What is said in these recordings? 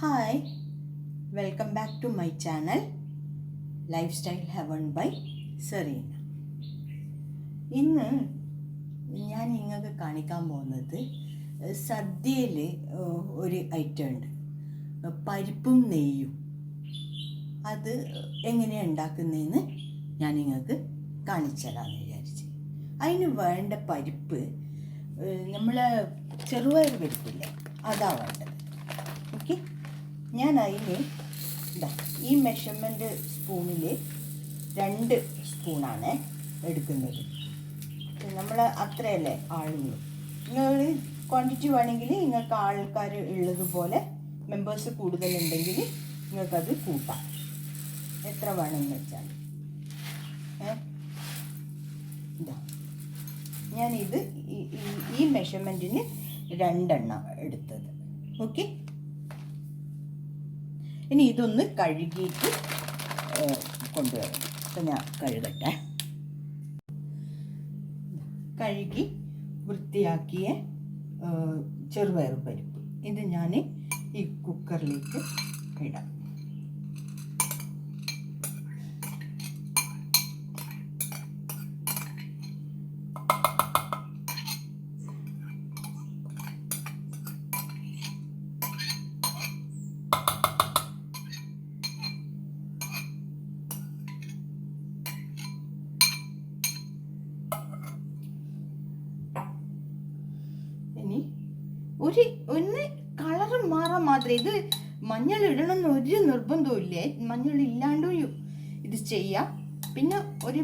Hi, welcome back to my channel Lifestyle Heaven by Serena. ഇന്ന് ഞാൻ നിങ്ങൾക്ക് കാണിക്കാൻ പോകുന്നത് സദ്യയിൽ ഒരു ഐറ്റം ഉണ്ട്, പരിപ്പും നെയ്യും. അത് എങ്ങനെയാണ് ഉണ്ടാക്കുന്നതെന്ന് ഞാൻ നിങ്ങൾക്ക് കാണിച്ചു തരാമെന്ന് വിചാരിച്ച്. അതിന് വേണ്ട പരിപ്പ് നമ്മൾ ചെറുപയർ പരിപ്പില്ലേ, അതാ വേണ്ടത്. ഓക്കെ, ഞാൻ അതിന് ഈ മെഷർമെൻറ്റ് സ്പൂണിൽ 2 സ്പൂണാണ് എടുക്കുന്നത്. നമ്മൾ അത്രയല്ലേ ആളുള്ളൂ. നിങ്ങൾ ക്വാണ്ടിറ്റി വേണമെങ്കിൽ നിങ്ങൾക്ക് ആൾക്കാർ ഉള്ളതുപോലെ മെമ്പേഴ്സ് കൂടുതലുണ്ടെങ്കിൽ നിങ്ങൾക്കത് കൂട്ടാം, എത്ര വേണമെന്ന് വെച്ചാൽ. ഞാനിത് ഈ മെഷർമെൻറ്റിന് 2 എണ്ണം എടുത്തത്. ഓക്കെ, ഇനി ഇതൊന്ന് കഴുകിയിട്ട് കൊണ്ടുവരണം. അപ്പം ഞാൻ കഴുകട്ടെ. കഴുകി വൃത്തിയാക്കിയ ചെറുപയർ പരിപ്പ് ഇത് ഞാൻ ഈ കുക്കറിലേക്ക് ഇടാം. ഒന്ന് കളറ് മാറാൻ മാത്രമേ, ഇത് മഞ്ഞൾ ഇടണമെന്ന് ഒരു നിർബന്ധവും ഇല്ലേ. മഞ്ഞൾ ഇല്ലാണ്ടും ഇത് ചെയ്യാം. പിന്നെ ഒരു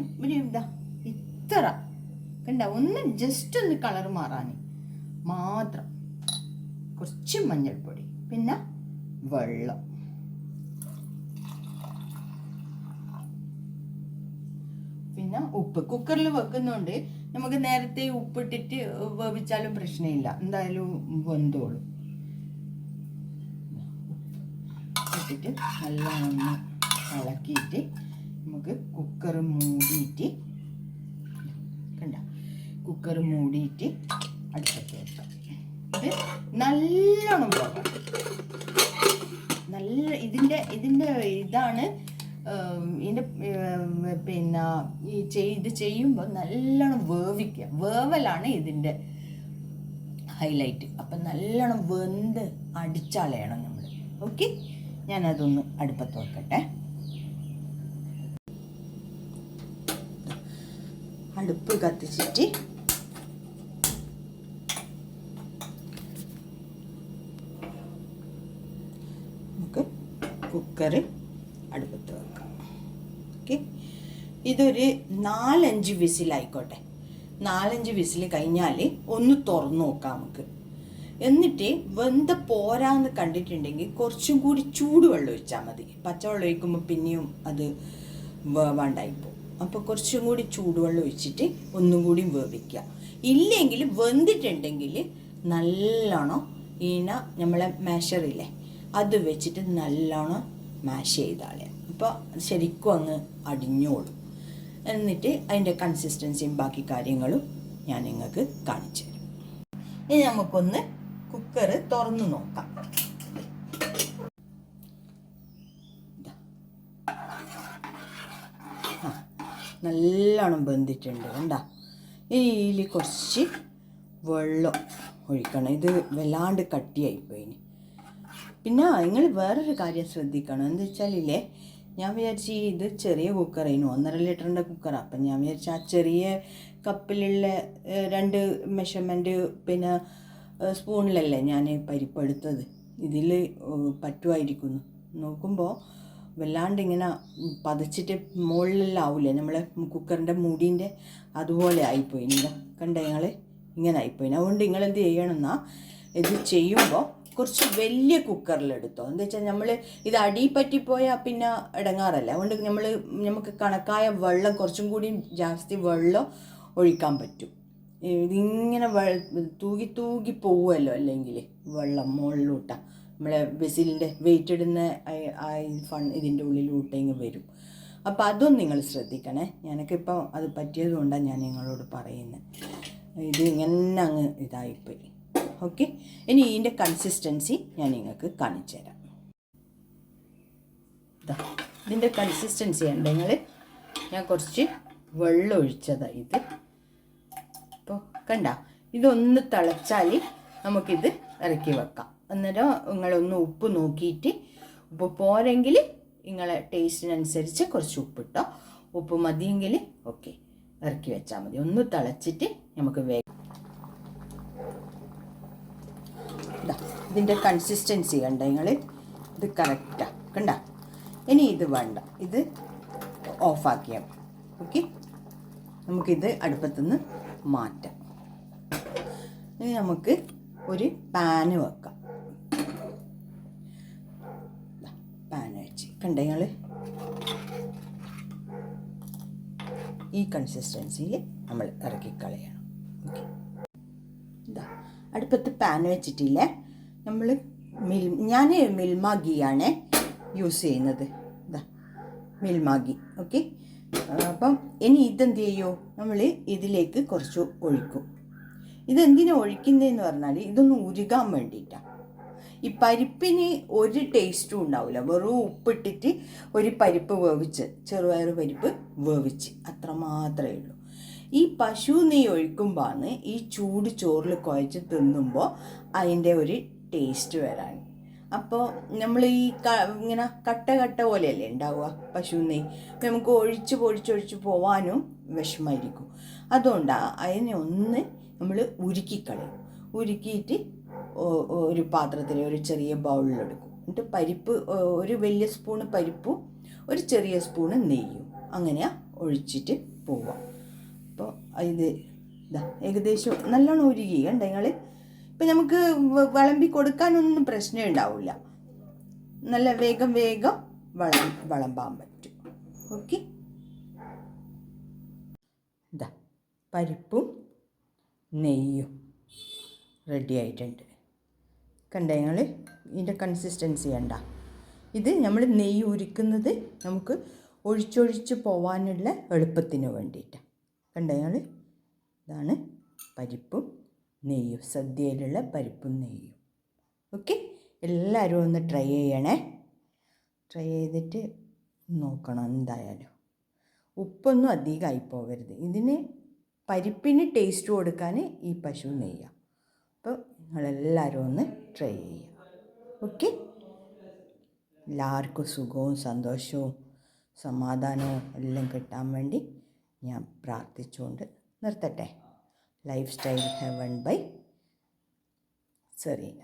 ഇത്ര കണ്ട, ഒന്ന് ജസ്റ്റ് ഒന്ന് കളറ് മാറാൻ മാത്രം കുറച്ച് മഞ്ഞൾപ്പൊടി, പിന്നെ വെള്ളം. പിന്നെ ഉപ്പ്. കുക്കറിൽ വെക്കുന്നതുകൊണ്ട് നമുക്ക് നേരത്തെ ഉപ്പിട്ടിട്ട് വേവിച്ചാലും പ്രശ്നമില്ല, എന്തായാലും വെന്തോളും. ഇട്ടിട്ട് നല്ലോണം ഇളക്കിയിട്ട് നമുക്ക് കുക്കർ മൂടിയിട്ട് കുക്കർ മൂടിയിട്ട് അടുപ്പത്ത് വെക്കാം. ഇത് നല്ലോണം പോകാം. ഇതിൻ്റെ ഇതാണ് ഇതിൻ്റെ പിന്നെ ഇത് ചെയ്യുമ്പോൾ നല്ലോണം വേവിക്കുക. വേവലാണ് ഇതിൻ്റെ ഹൈലൈറ്റ്. അപ്പം നല്ലോണം വെന്ത് അടിച്ചാളയണം നമ്മൾ. ഓക്കെ, ഞാനതൊന്ന് അടുപ്പത്ത് വെക്കട്ടെ. അടുപ്പ് കത്തിച്ചിട്ട് നമുക്ക് കുക്കറ് അടുപ്പത്ത് വെക്കാം. ഓക്കെ, ഇതൊരു 4-5 വിസിലായിക്കോട്ടെ. 4-5 വിസിൽ കഴിഞ്ഞാൽ ഒന്ന് തുറന്നു നോക്കാം നമുക്ക്. എന്നിട്ട് വെന്ത പോരാന്ന് കണ്ടിട്ടുണ്ടെങ്കിൽ കുറച്ചും കൂടി ചൂടുവെള്ളം ഒഴിച്ചാൽ മതി. പച്ചവെള്ളം ഒഴിക്കുമ്പോൾ പിന്നെയും അത് വേവാണ്ടായിപ്പോൾ. അപ്പോൾ കുറച്ചും കൂടി ചൂടുവെള്ളം ഒഴിച്ചിട്ട് ഒന്നും കൂടി വേവിക്കുക. ഇല്ലെങ്കിൽ വെന്തിട്ടുണ്ടെങ്കിൽ നല്ലോണം നമ്മളെ മാഷറില്ലേ അത് വെച്ചിട്ട് നല്ലോണം മാഷ് ചെയ്താളെ. അപ്പോൾ ശരിക്കും അങ്ങ് അടിഞ്ഞോളും. എന്നിട്ട് അതിൻ്റെ കൺസിസ്റ്റൻസിയും ബാക്കി കാര്യങ്ങളും ഞാൻ നിങ്ങൾക്ക് കാണിച്ചു തരാം. ഇനി നമുക്കൊന്ന് കുക്കർ തുറന്നു നോക്കാം. നല്ലോണം വെന്തിട്ടുണ്ട്. കണ്ടാ, ഇതിൽ കുറച്ച് വെള്ളം ഒഴിക്കണം. ഇത് വല്ലാണ്ട് കട്ടിയായിപ്പോയി. പിന്നെ നിങ്ങൾ വേറൊരു കാര്യം ശ്രദ്ധിക്കണം. എന്താ വെച്ചാലില്ലേ, ഞാൻ വിചാരിച്ചു ഇത് ചെറിയ കുക്കറായിരുന്നു, 1.5 ലിറ്ററിൻ്റെ കുക്കറാണ്. അപ്പം ഞാൻ വിചാരിച്ചു ആ ചെറിയ കപ്പിലുള്ള 2 മെഷർമെൻറ്റ് പിന്നെ സ്പൂണിലല്ലേ ഞാൻ പരിപ്പെടുത്തത്, ഇതിൽ പറ്റുമായിരിക്കുന്നു. നോക്കുമ്പോൾ വല്ലാണ്ട് ഇങ്ങനെ പതച്ചിട്ട് മുകളിലെല്ലാം ആവില്ലേ നമ്മളെ കുക്കറിൻ്റെ മൂടീൻ്റെ അതുപോലെ ആയിപ്പോയി. കണ്ടേ നിങ്ങൾ, ഇങ്ങനെ ആയിപ്പോയി. അതുകൊണ്ട് നിങ്ങളെന്ത് ചെയ്യണമെന്നാ, ഇത് ചെയ്യുമ്പോൾ കുറച്ച് വലിയ കുക്കറിലെടുത്തോ. എന്താ വെച്ചാൽ നമ്മൾ ഇത് അടി പറ്റിപ്പോയാൽ പിന്നെ ഇടങ്ങാറല്ല. അതുകൊണ്ട് നമുക്ക് കണക്കായ വെള്ളം, കുറച്ചും കൂടി ജാസ്തി വെള്ളം ഒഴിക്കാൻ പറ്റും. ഇതിങ്ങനെ തൂകി പോവുമല്ലോ അല്ലെങ്കിൽ വെള്ളം മുകളിലോട്ട നമ്മളെ വെസിലിൻ്റെ വെയിറ്റ് ഇടുന്ന ഇതിൻ്റെ ഉള്ളിലോട്ടെങ്കിൽ വരും. അപ്പോൾ അതൊന്നും നിങ്ങൾ ശ്രദ്ധിക്കണേ. ഞാനൊക്കിപ്പോൾ അത് പറ്റിയത് കൊണ്ടാണ് ഞാൻ നിങ്ങളോട് പറയുന്നത്. ഇത് ഇങ്ങനെ അങ്ങ് ഇതായിപ്പോയി. ഓക്കെ, ഇനി ഇതിൻ്റെ കൺസിസ്റ്റൻസി ഞാൻ നിങ്ങൾക്ക് കാണിച്ചു തരാം. ഇതിൻ്റെ കൺസിസ്റ്റൻസി ഉണ്ടെങ്കിൽ ഞാൻ കുറച്ച് വെള്ളം ഒഴിച്ചതാണ് ഇത്. അപ്പോൾ കണ്ട, ഇതൊന്ന് തിളച്ചാൽ നമുക്കിത് ഇറക്കി വെക്കാം. അന്നേരം നിങ്ങളൊന്ന് ഉപ്പ് നോക്കിയിട്ട്, ഉപ്പ് പോരെങ്കിൽ നിങ്ങളെ ടേസ്റ്റിനനുസരിച്ച് കുറച്ച് ഉപ്പിട്ടോ, ഉപ്പ് മതിയെങ്കിൽ ഓക്കെ ഇറക്കി വെച്ചാൽ മതി. ഒന്ന് തിളച്ചിട്ട് നമുക്ക് ഇതിൻ്റെ കൺസിസ്റ്റൻസി കണ്ട നിങ്ങൾ, ഇത് കറക്റ്റാണ് കണ്ട. ഇനി ഇത് വേണ്ട, ഇത് ഓഫാക്കിയാൽ ഓക്കെ. നമുക്കിത് അടുപ്പത്തുനിന്ന് മാറ്റാം. ഇനി നമുക്ക് ഒരു പാന് വെക്കാം. പാന് വെച്ച് കണ്ട നിങ്ങൾ, ഈ കൺസിസ്റ്റൻസിയിൽ നമ്മൾ ഇറക്കി കളയണം. ഓക്കെ, അടുപ്പത്ത് പാൻ വെച്ചിട്ടില്ലേ, നമ്മൾ ഞാൻ മിൽമ ഗീയാണ് യൂസ് ചെയ്യുന്നത്. മിൽമ ഗീ ഓക്കെ. അപ്പം ഇനി ഇതെന്ത് ചെയ്യൂ, നമ്മൾ ഇതിലേക്ക് കുറച്ച് ഒഴിക്കും. ഇതെന്തിനാണ് ഒഴിക്കുന്നതെന്ന് പറഞ്ഞാൽ ഇതൊന്ന് ഉരുകാൻ വേണ്ടിയിട്ടാണ്. ഈ പരിപ്പിന് ഒരു ടേസ്റ്റും ഉണ്ടാവില്ല. വെറും ഉപ്പിട്ടിട്ട് ഒരു പരിപ്പ് വേവിച്ച്, ചെറുപയർ പരിപ്പ് വേവിച്ച്, അത്ര മാത്രമേ ഉള്ളൂ. ഈ പശു നെയ്യ് ഒഴിക്കുമ്പോഴാണ് ഈ ചൂട് ചോറിൽ കുഴച്ച് തിന്നുമ്പോൾ അതിൻ്റെ ഒരു ടേസ്റ്റ് വരാൻ. അപ്പോൾ നമ്മൾ ഈ ഇങ്ങനെ കട്ട കട്ട പോലെയല്ലേ ഉണ്ടാവുക പശു നെയ്യ്. നമുക്ക് ഒഴിച്ച് പോവാനും വിഷമമായിരിക്കും. അതുകൊണ്ടാണ് അതിനെ ഒന്ന് നമ്മൾ ഉരുക്കിക്കളയും. ഉരുക്കിയിട്ട് ഒരു പാത്രത്തിൽ ഒരു ചെറിയ ബൗളിലെടുക്കും. എന്നിട്ട് പരിപ്പ്, ഒരു വലിയ സ്പൂണ് പരിപ്പും ഒരു ചെറിയ സ്പൂണ് നെയ്യും അങ്ങനെയാണ് ഒഴിച്ചിട്ട് പോവാം. അപ്പോൾ ഇത് ഏകദേശം നല്ലോണം ഉരുകി കണ്ട നിങ്ങൾ. ഇപ്പം നമുക്ക് വിളമ്പി കൊടുക്കാനൊന്നും പ്രശ്നം ഉണ്ടാവില്ല. നല്ല വേഗം വിളമ്പാൻ പറ്റും. ഓക്കെ, പരിപ്പും നെയ്യും റെഡി ആയിട്ടുണ്ട്. കണ്ട നിങ്ങൾ, ഇതിൻ്റെ കൺസിസ്റ്റൻസി കണ്ട. ഇത് നമ്മൾ നെയ്യ് ഉരുക്കുന്നത് നമുക്ക് ഒഴിച്ചൊഴിച്ച് പോകാനുള്ള എളുപ്പത്തിന് വേണ്ടിയിട്ടാണ്. കണ്ട നിങ്ങൾ, ഇതാണ് പരിപ്പും നെയ്യും, സദ്യയിലുള്ള പരിപ്പും നെയ്യും. ഓക്കെ, എല്ലാവരും ഒന്ന് ട്രൈ ചെയ്യണേ. ട്രൈ ചെയ്തിട്ട് നോക്കണം എന്തായാലും. ഉപ്പൊന്നും അധികമായി പോകരുത്. ഇതിന് പരിപ്പിന് ടേസ്റ്റ് കൊടുക്കാൻ ഈ പശു നെയ്യാണ്. അപ്പോൾ നിങ്ങളെല്ലാവരും ഒന്ന് ട്രൈ ചെയ്യുക. ഓക്കെ, എല്ലാവർക്കും സുഖവും സന്തോഷവും സമാധാനവും എല്ലാം കിട്ടാൻ വേണ്ടി ഞാൻ പ്രാർത്ഥിച്ചുകൊണ്ട് നിർത്തട്ടെ. Lifestyle Heaven by Serena.